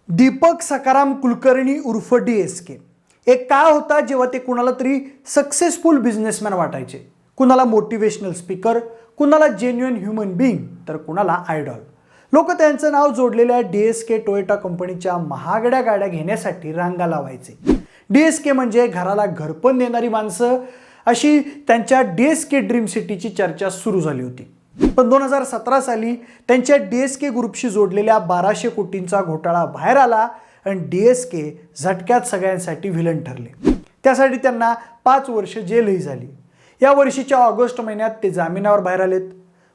दीपक सकाराम कुलकर्णी उर्फ DSK एक काळ होता जेव्हा ते कुणाला तरी सक्सेसफुल बिझनेसमॅन वाटायचे, कुणाला मोटिवेशनल स्पीकर, कुणाला जेन्युइन ह्युमन बीइंग, तर कुणाला आयडॉल. लोक त्यांचं नाव जोडलेल्या DSK टोयोटा कंपनीच्या महागड्या गाड्या घेण्यासाठी रांगा लावायचे. DSK म्हणजे घराला घरपण देणारी माणसं, अशी त्यांच्या DSK ड्रीम सिटीची चर्चा सुरू झाली होती. पण 2017 साली त्यांच्या DSK ग्रुपशी जोडलेल्या 1200 कोटींचा घोटाळा बाहेर आला आणि DSK झटक्यात सगळ्यांसाठी व्हिलन ठरले. त्यासाठी त्यांना 5 वर्ष जेलही झाली. या वर्षीच्या ऑगस्ट महिन्यात ते जामिनावर बाहेर आलेत.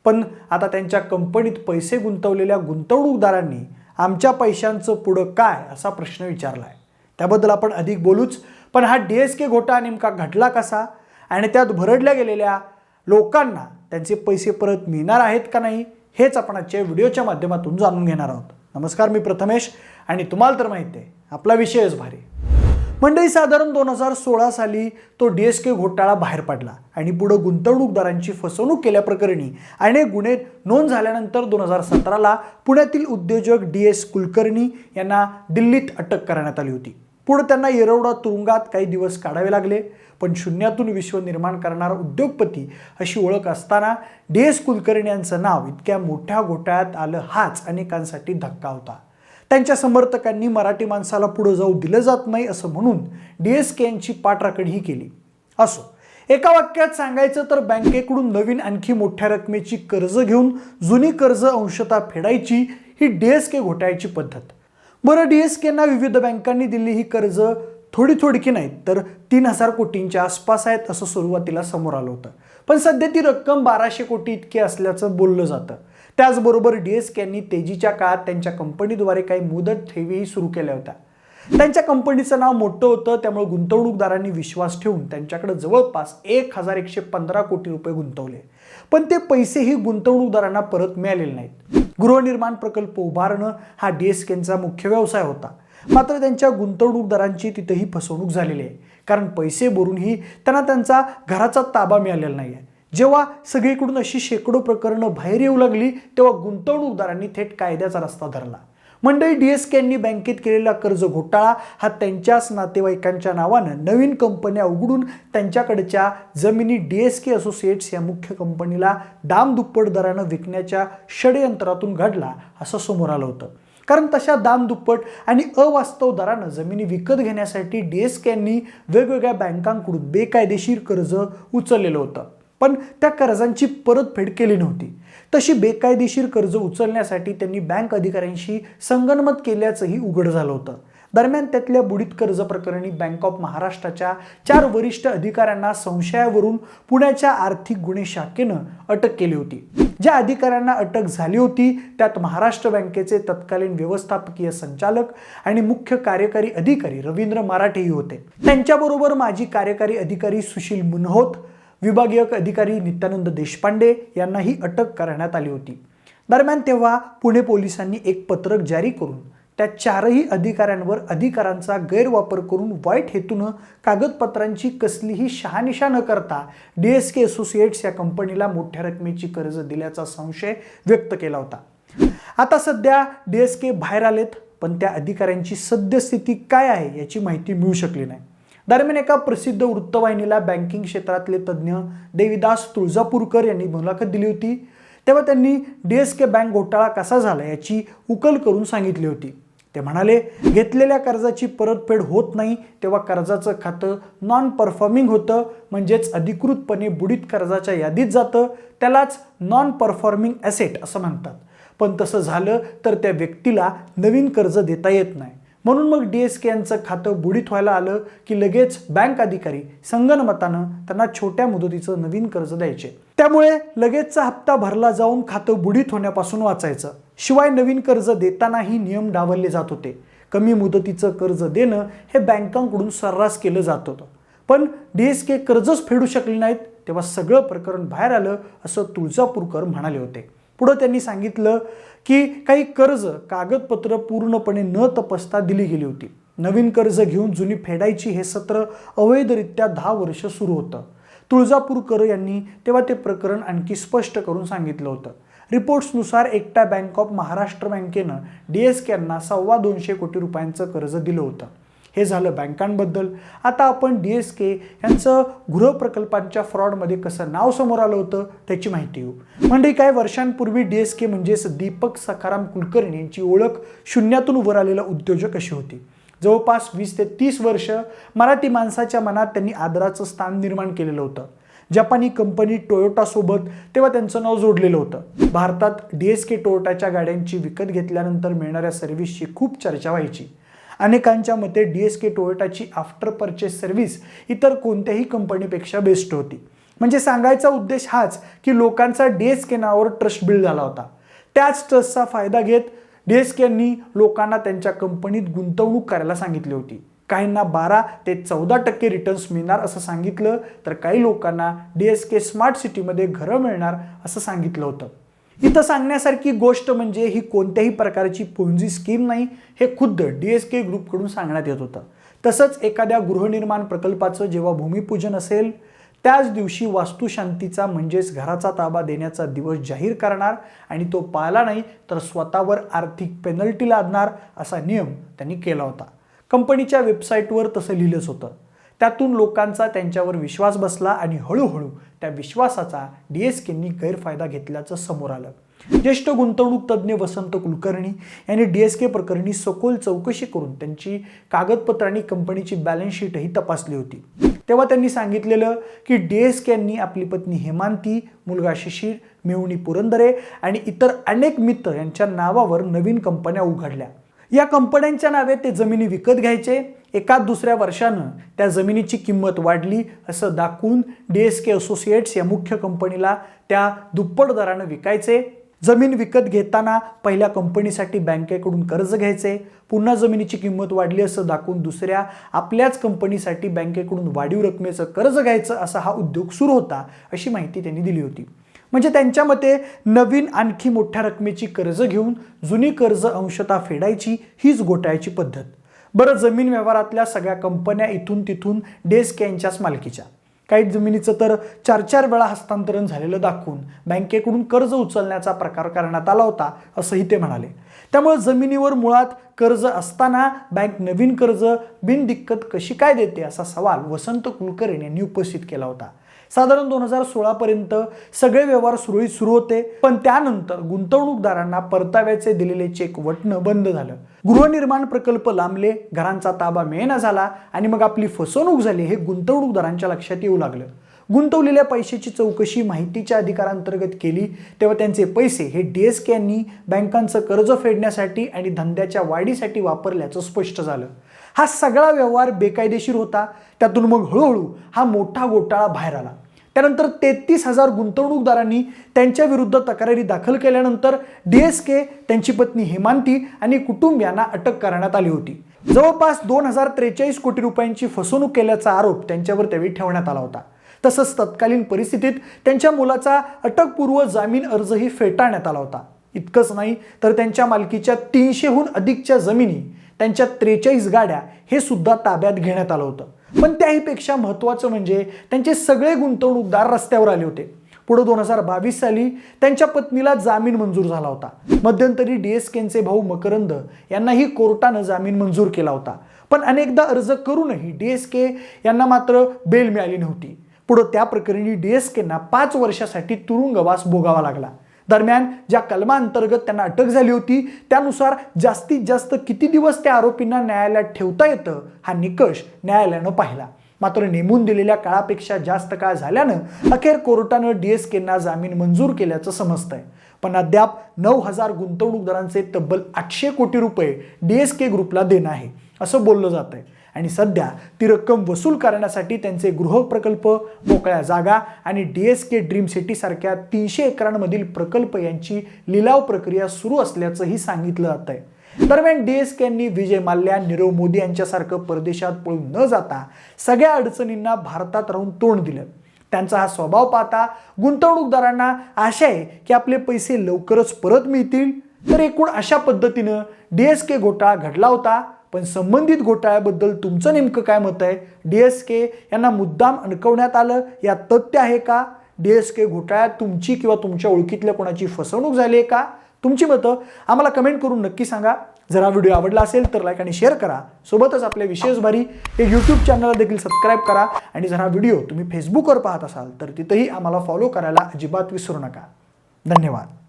पण आता त्यांच्या कंपनीत पैसे गुंतवलेल्या गुंतवणूकदारांनी आमच्या पैशांचं पुढं काय असा प्रश्न विचारला आहे. त्याबद्दल आपण अधिक बोलूच. पण हा DSK घोटाळा नेमका घडला कसा आणि त्यात भरडल्या गेलेल्या लोकांना त्यांचे पैसे परत मिळणार आहेत का नाही, हेच आपण आजच्या व्हिडिओच्या माध्यमातून जाणून घेणार आहोत. नमस्कार, मी प्रथमेश आणि तुम्हाला तर माहिती आहे आपला विषयच भारी. मंडळी, साधारण 2016 साली तो DSK घोटाळा बाहेर पडला आणि पुढे गुंतवणूकदारांची फसवणूक केल्याप्रकरणी अनेक गुन्हे नोंद झाल्यानंतर 2017ला पुण्यातील उद्योजक DS कुलकर्णी यांना दिल्लीत अटक करण्यात आली होती. पुढे त्यांना येरवडा तुरुंगात काही दिवस काढावे लागले. पण शून्यातून विश्व निर्माण करणारा उद्योगपती अशी ओळख असताना DS कुलकर्णी यांचं नाव इतक्या मोठ्या घोटाळ्यात आलं, हाच अनेकांसाठी धक्का होता. त्यांच्या समर्थकांनी मराठी माणसाला पुढे जाऊ दिलं जात नाही असं म्हणून DSK यांची पाठराखणही केली. असो, एका वाक्यात सांगायचं तर बँकेकडून नवीन आणखी मोठ्या रकमेची कर्ज घेऊन जुनी कर्ज अंशतः फेडायची ही DSK घोटाळ्याची पद्धत. बरं, DSKंना विविध बँकांनी दिली ही कर्ज थोडी थोडकी नाहीत तर 3000 कोटींच्या आसपास आहेत असं सुरुवातीला समोर आलं होतं. पण सध्या ती रक्कम 1200 कोटी इतकी असल्याचं बोललं जातं. त्याचबरोबर DSK यांनी तेजीच्या काळात त्यांच्या कंपनीद्वारे काही मुदत ठेवीही सुरू केल्या होत्या. त्यांच्या कंपनीचं नाव मोठं होतं, त्यामुळे गुंतवणूकदारांनी विश्वास ठेवून त्यांच्याकडे जवळपास 1115 कोटी रुपये गुंतवले. पण ते पैसेही गुंतवणूकदारांना परत मिळालेले नाहीत. गृहनिर्माण प्रकल्प उभारणं हा DSKचा मुख्य व्यवसाय होता. मात्र त्यांच्या गुंतवणूकदारांची तिथेही फसवणूक झालेली आहे, कारण पैसे भरूनही त्यांना त्यांचा घराचा ताबा मिळालेला नाही आहे. जेव्हा सगळीकडून अशी शेकडो प्रकरणं बाहेर येऊ लागली तेव्हा गुंतवणूकदारांनी थेट कायद्याचा रस्ता धरला. मंडळी, DSK यांनी बँकेत केलेला कर्ज घोटाळा हा त्यांच्याच नातेवाईकांच्या नावानं नवीन कंपन्या उघडून त्यांच्याकडच्या जमिनी DSK असोसिएट्स या मुख्य कंपनीला दामदुप्पट दरानं विकण्याच्या षडयंत्रातून घडला असं समोर आलं होतं. कारण तशा दामदुप्पट आणि अवास्तव दरानं जमिनी विकत घेण्यासाठी DSK यांनी वेगवेगळ्या बँकांकडून बेकायदेशीर कर्ज उचललेलं होतं. पण त्या कर्जांची परतफेड केली नव्हती. तशी बेकायदेशीर कर्ज उचलण्यासाठी त्यांनी बँक अधिकाऱ्यांशी संगनमत केल्याचंही उघड झालं होतं. दरम्यान त्यातल्या बुडीत कर्ज प्रकरणी बँक ऑफ महाराष्ट्राच्या 4 वरिष्ठ अधिकाऱ्यांना संशयावरून पुण्याच्या आर्थिक गुन्हे शाखेनं अटक केली होती. ज्या अधिकाऱ्यांना अटक झाली होती त्यात महाराष्ट्र बँकेचे तत्कालीन व्यवस्थापकीय संचालक आणि मुख्य कार्यकारी अधिकारी रवींद्र मराठेही होते. त्यांच्याबरोबर माजी कार्यकारी अधिकारी सुशील मुनहोत, विभागीय अधिकारी नित्यानंद देशपांडे यांनाही अटक करण्यात आली होती. दरम्यान तेव्हा पुणे पोलिसांनी एक पत्रक जारी करून त्या 4ही अधिकाऱ्यांवर अधिकारांचा गैरवापर करून वाईट हेतूनं कागदपत्रांची कसलीही शहानिशा न करता DSK असोसिएट्स या कंपनीला मोठ्या रकमेची कर्ज दिल्याचा संशय व्यक्त केला होता. आता सध्या DSK बाहेर आलेत, पण त्या अधिकाऱ्यांची सद्यस्थिती काय आहे याची माहिती मिळू शकली नाही. दरम्यान एका प्रसिद्ध वृत्तवाहिनीला बँकिंग क्षेत्रातले तज्ज्ञ देविदास तुळजापूरकर यांनी मुलाखत दिली होती. तेव्हा त्यांनी DSK बँक घोटाळा कसा झाला याची उकल करून सांगितली होती. ते म्हणाले, घेतलेल्या कर्जाची परतफेड होत नाही तेव्हा कर्जाचं खातं नॉन परफॉर्मिंग होतं, म्हणजेच अधिकृतपणे बुडीत कर्जाच्या यादीत जातं. त्यालाच नॉन परफॉर्मिंग ॲसेट असं म्हणतात. पण तसं झालं तर त्या व्यक्तीला नवीन कर्ज देता येत नाही. म्हणून मग DSK यांचं खातं बुडीत व्हायला आलं की लगेच बँक अधिकारी संगनमतानं त्यांना छोट्या मुदतीचं नवीन कर्ज द्यायचे. त्यामुळे लगेचचा हप्ता भरला जाऊन खातं बुडीत होण्यापासून वाचायचं. शिवाय नवीन कर्ज देतानाही नियम डावलले जात होते. कमी मुदतीचं कर्ज देणं हे बँकांकडून सर्रास केलं जात होतं. पण DSK कर्जच फेडू शकले नाहीत तेव्हा सगळं प्रकरण बाहेर आलं असं तुळजापूरकर म्हणाले होते. पुढे त्यांनी सांगितलं की काही कर्ज कागदपत्र पूर्णपणे न तपासता दिली गेली होती. नवीन कर्ज घेऊन जुनी फेडायची हे सत्र अवैधरित्या 10 वर्ष सुरू होतं. तुळजापूरकर यांनी तेव्हा ते प्रकरण आणखी स्पष्ट करून सांगितलं होतं. रिपोर्ट्सनुसार एकट्या बँक ऑफ महाराष्ट्र बँकेनं DSK यांना 250 कोटी रुपयांचं कर्ज दिलं होतं. हे झालं बँकांबद्दल. आता आपण DSK यांचं गृह प्रकल्पांच्या फ्रॉडमध्ये कसं नाव समोर आलं होतं त्याची माहिती घेऊ. म्हणजे काही वर्षांपूर्वी DSK म्हणजेच दीपक सखाराम कुलकर्णी यांची ओळख शून्यातून वर आलेला उद्योजक अशी होती. जवळपास 20 ते 30 वर्ष मराठी माणसाच्या मनात त्यांनी आदराचं स्थान निर्माण केलेलं होतं. जपानी कंपनी टोयोटा सोबत तेव्हा त्यांचं नाव जोडलेलं होतं. भारतात DSK टोयोटाच्या गाड्यांची विकत घेतल्यानंतर मिळणाऱ्या सर्व्हिसची खूप चर्चा व्हायची. अनेकांच्या मते DSK टोयोटाची आफ्टर परचेस सर्व्हिस इतर कोणत्याही कंपनीपेक्षा बेस्ट होती. म्हणजे सांगायचा उद्देश हाच की लोकांचा DSK नावावर ट्रस्ट बिल्ड झाला होता. त्याच ट्रस्टचा फायदा घेत DSK यांनी लोकांना त्यांच्या कंपनीत गुंतवणूक करायला सांगितली होती. काहींना 12 ते 14% रिटर्न्स मिळणार असं सांगितलं, तर काही लोकांना DSK स्मार्ट सिटीमध्ये घरं मिळणार असं सांगितलं होतं. इथं सांगण्यासारखी गोष्ट म्हणजे ही कोणत्याही प्रकारची पोंजी स्कीम नाही, हे खुद्द DSK ग्रुपकडून सांगण्यात येत होतं. तसंच एखाद्या गृहनिर्माण प्रकल्पाचं जेव्हा भूमिपूजन असेल त्याच दिवशी वास्तुशांतीचा म्हणजेच घराचा ताबा देण्याचा दिवस जाहीर करणार आणि तो पाळला नाही तर स्वतःवर आर्थिक पेनल्टी लादणार असा नियम त्यांनी केला होता. कंपनीच्या वेबसाईटवर तसं लिहिलंच होतं. त्यातून लोकांचा त्यांच्यावर विश्वास बसला आणि हळूहळू त्या विश्वासाचा DSKनी गैरफायदा घेतल्याचं समोर आलं. ज्येष्ठ गुंतवणूक तज्ज्ञ वसंत कुलकर्णी यांनी DSK प्रकरणी सखोल चौकशी करून त्यांची कागदपत्रांनी कंपनीची बॅलन्स शीटही तपासली होती. तेव्हा त्यांनी सांगितलेलं की DSK यांनी आपली पत्नी हेमांती, मुलगा शिशिर, मेहुणी पुरंदरे आणि इतर अनेक मित्र यांच्या नावावर नवीन कंपन्या उघडल्या. या कंपन्यांच्या नावे ते जमिनी विकत घ्यायचे. एका दुसऱ्या वर्षानं त्या जमिनीची किंमत वाढली असं दाखवून DSK असोसिएट्स या मुख्य कंपनीला त्या दुप्पट दरानं विकायचे. जमीन विकत घेताना पहिल्या कंपनीसाठी बँकेकडून कर्ज घ्यायचे. पुन्हा जमिनीची किंमत वाढली असं दाखवून दुसऱ्या आपल्याच कंपनीसाठी बँकेकडून वाढीव रकमेचं कर्ज घ्यायचं असा हा उद्योग सुरू होता अशी माहिती त्यांनी दिली होती. म्हणजे त्यांच्या मते नवीन आणखी मोठ्या रकमेची कर्ज घेऊन जुनी कर्ज अंशतः फेडायची हीच घोटाळ्याची पद्धत. बरं, जमीन व्यवहारातल्या सगळ्या कंपन्या इथून तिथून DSK यांच्याच मालकीच्या. काही जमिनीचं तर 4-4 वेळा हस्तांतरण झालेलं दाखवून बँकेकडून कर्ज उचलण्याचा प्रकार करण्यात आला होता असंही ते म्हणाले. त्यामुळे जमिनीवर मुळात कर्ज असताना बँक नवीन कर्ज बिनदिक्कत कशी काय देते असा सवाल वसंत कुलकर्णी यांनी उपस्थित केला होता. साधारण 2016 पर्यंत सगळे व्यवहार सुरळीत सुरू होते, पण त्यानंतर गुंतवणूकदारांना परताव्याचे दिलेले चेक वटणं बंद झालं. गृहनिर्माण प्रकल्प लांबले, घरांचा ताबा मिळेना झाला आणि मग आपली फसवणूक झाली हे गुंतवणूकदारांच्या लक्षात येऊ लागलं. गुंतवलेल्या पैशाची चौकशी माहितीच्या अधिकारांतर्गत केली तेव्हा त्यांचे पैसे हे DSK यांनी बँकांचं कर्ज फेडण्यासाठी आणि धंद्याच्या वाढीसाठी वापरल्याचं स्पष्ट झालं. हा सगळा व्यवहार बेकायदेशीर होता. त्यातून मग हळूहळू हा मोठा घोटाळा बाहेर आला. त्यानंतर 33,000 गुंतवणूकदारांनी त्यांच्या विरुद्ध तक्रारी दाखल केल्यानंतर DSK, त्यांची पत्नी हेमांती आणि कुटुंबियांना अटक करण्यात आली होती. जवळपास 2043 कोटी रुपयांची फसवणूक केल्याचा आरोप त्यांच्यावर त्यावेळी ठेवण्यात आला होता. तसंच तत्कालीन परिस्थितीत त्यांच्या मुलाचा अटकपूर्व जामीन अर्जही फेटाळण्यात आला होता. इतकंच नाही तर त्यांच्या मालकीच्या 300हून अधिकच्या जमिनी, त्यांच्या 43 गाड्या हे सुद्धा ताब्यात घेण्यात आलं होतं. पण त्याहीपेक्षा महत्त्वाचं म्हणजे त्यांचे सगळे गुंतवणूकदार रस्त्यावर आले होते. पुढे 2022 साली त्यांच्या पत्नीला जामीन मंजूर झाला होता. मध्यंतरी DSKचे भाऊ मकरंद यांनाही कोर्टानं जामीन मंजूर केला होता. पण अनेकदा अर्ज करूनही DSK यांना मात्र बेल मिळाली नव्हती. पुढे त्या प्रकरणी DSKंना 5 वर्षासाठी तुरुंगवास भोगावा लागला. दरम्यान ज्या कलमांतर्गत त्यांना अटक झाली होती त्यानुसार जास्तीत जास्त किती दिवस त्या आरोपींना न्यायालयात ठेवता येतं हा निकष न्यायालयानं पाहिला. मात्र नेमून दिलेल्या काळापेक्षा जास्त काळ झाल्यानं अखेर कोर्टानं DSKंना जामीन मंजूर केल्याचं समजतंय. पण अद्याप 9,000 गुंतवणूकदारांचे तब्बल 800 कोटी रुपये DSK ग्रुपला देणं आहे असं बोललं जातंय. आणि सध्या ती रक्कम वसूल करण्यासाठी त्यांचे गृह प्रकल्प, मोकळ्या जागा आणि DSK ड्रीम सिटी सारख्या 300 एकरांमधील प्रकल्प यांची लिलाव प्रक्रिया सुरू असल्याचंही सांगितलं जात आहे. दरम्यान DSK यांनी विजय माल्या, नीरव मोदी यांच्यासारखं परदेशात पळून न जाता सगळ्या अडचणींना भारतात राहून तोंड दिलं. त्यांचा हा स्वभाव पाहता गुंतवणूकदारांना आशा आहे की आपले पैसे लवकरच परत मिळतील. तर एकूण अशा पद्धतीनं DSK घोटाळा घडला होता. पण संबंधित घोटाळ्याबद्दल तुमचं नेमकं काय मत आहे? DSK यांना मुद्दाम अडकवण्यात आलं यात तथ्य आहे का? DSK घोटाळ्यात तुमची किंवा तुमच्या ओळखीतल्या कोणाची फसवणूक झाली आहे का? तुमची मतं आम्हाला कमेंट करून नक्की सांगा. जर हा व्हिडिओ आवडला असेल तर लाईक आणि शेअर करा. सोबतच आपल्या विशेष भारी हे यूट्यूब चॅनलला देखील सबस्क्राईब करा. आणि जर हा व्हिडिओ तुम्ही फेसबुकवर पाहत असाल तर तिथेही आम्हाला फॉलो करायला अजिबात विसरू नका. धन्यवाद.